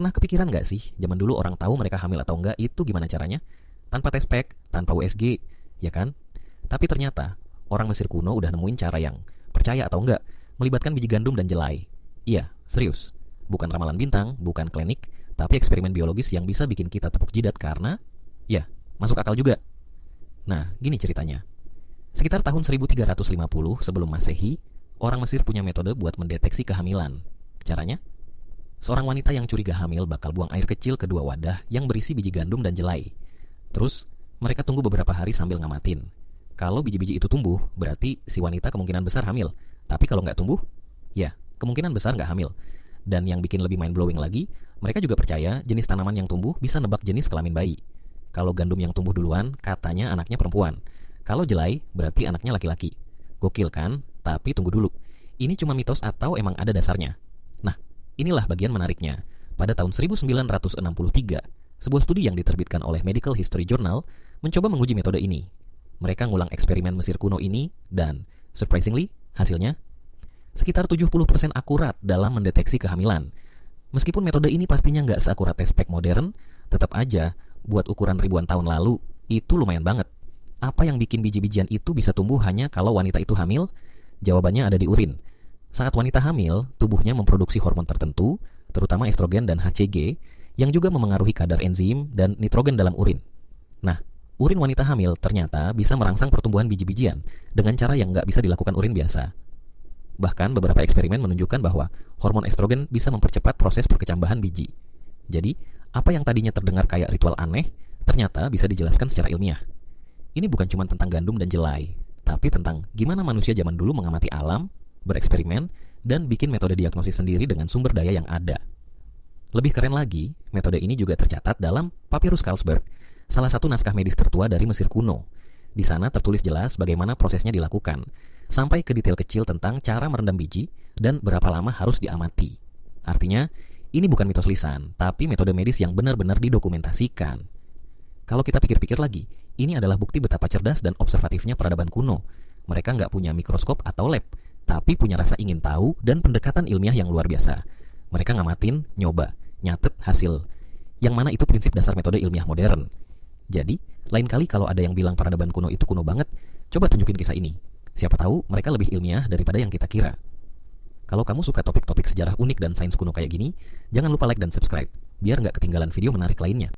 Pernah kepikiran nggak sih, zaman dulu orang tahu mereka hamil atau enggak itu gimana caranya? Tanpa tes pack, tanpa USG, ya kan? Tapi ternyata, orang Mesir kuno udah nemuin cara yang, percaya atau enggak, melibatkan biji gandum dan jelai. Iya, serius. Bukan ramalan bintang, bukan klinik, tapi eksperimen biologis yang bisa bikin kita tepuk jidat karena, ya, masuk akal juga. Nah, gini ceritanya. Sekitar tahun 1350 sebelum Masehi, orang Mesir punya metode buat mendeteksi kehamilan. Caranya? Seorang wanita yang curiga hamil bakal buang air kecil ke dua wadah yang berisi biji gandum dan jelai. Terus, mereka tunggu beberapa hari sambil ngamatin. Kalau biji-biji itu tumbuh, berarti si wanita kemungkinan besar hamil. Tapi kalau nggak tumbuh, ya, kemungkinan besar nggak hamil. Dan yang bikin lebih mind-blowing lagi, mereka juga percaya jenis tanaman yang tumbuh bisa nebak jenis kelamin bayi. Kalau gandum yang tumbuh duluan, katanya anaknya perempuan. Kalau jelai, berarti anaknya laki-laki. Gokil kan? Tapi tunggu dulu. Ini cuma mitos atau emang ada dasarnya? Nah, inilah bagian menariknya. Pada tahun 1963, sebuah studi yang diterbitkan oleh Medical History Journal mencoba menguji metode ini. Mereka ngulang eksperimen Mesir kuno ini dan, surprisingly, hasilnya sekitar 70% akurat dalam mendeteksi kehamilan. Meskipun metode ini pastinya nggak seakurat tes pack modern, tetap aja buat ukuran ribuan tahun lalu, itu lumayan banget. Apa yang bikin biji-bijian itu bisa tumbuh hanya kalau wanita itu hamil? Jawabannya ada di urin. Saat wanita hamil, tubuhnya memproduksi hormon tertentu, terutama estrogen dan HCG, yang juga memengaruhi kadar enzim dan nitrogen dalam urin. Nah, urin wanita hamil ternyata bisa merangsang pertumbuhan biji-bijian dengan cara yang nggak bisa dilakukan urin biasa. Bahkan beberapa eksperimen menunjukkan bahwa hormon estrogen bisa mempercepat proses perkecambahan biji. Jadi, apa yang tadinya terdengar kayak ritual aneh, ternyata bisa dijelaskan secara ilmiah. Ini bukan cuma tentang gandum dan jelai, tapi tentang gimana manusia zaman dulu mengamati alam, bereksperimen, dan bikin metode diagnosis sendiri dengan sumber daya yang ada. Lebih keren lagi, metode ini juga tercatat dalam Papyrus Carlsberg, salah satu naskah medis tertua dari Mesir kuno. Di sana tertulis jelas bagaimana prosesnya dilakukan, sampai ke detail kecil tentang cara merendam biji dan berapa lama harus diamati. Artinya, ini bukan mitos lisan, tapi metode medis yang benar-benar didokumentasikan. Kalau kita pikir-pikir lagi, ini adalah bukti betapa cerdas dan observatifnya peradaban kuno. Mereka nggak punya mikroskop atau lab, tapi punya rasa ingin tahu dan pendekatan ilmiah yang luar biasa. Mereka ngamatin, nyoba, nyatet hasil. Yang mana itu prinsip dasar metode ilmiah modern. Jadi, lain kali kalau ada yang bilang peradaban kuno itu kuno banget, coba tunjukin kisah ini. Siapa tahu mereka lebih ilmiah daripada yang kita kira. Kalau kamu suka topik-topik sejarah unik dan sains kuno kayak gini, jangan lupa like dan subscribe, biar nggak ketinggalan video menarik lainnya.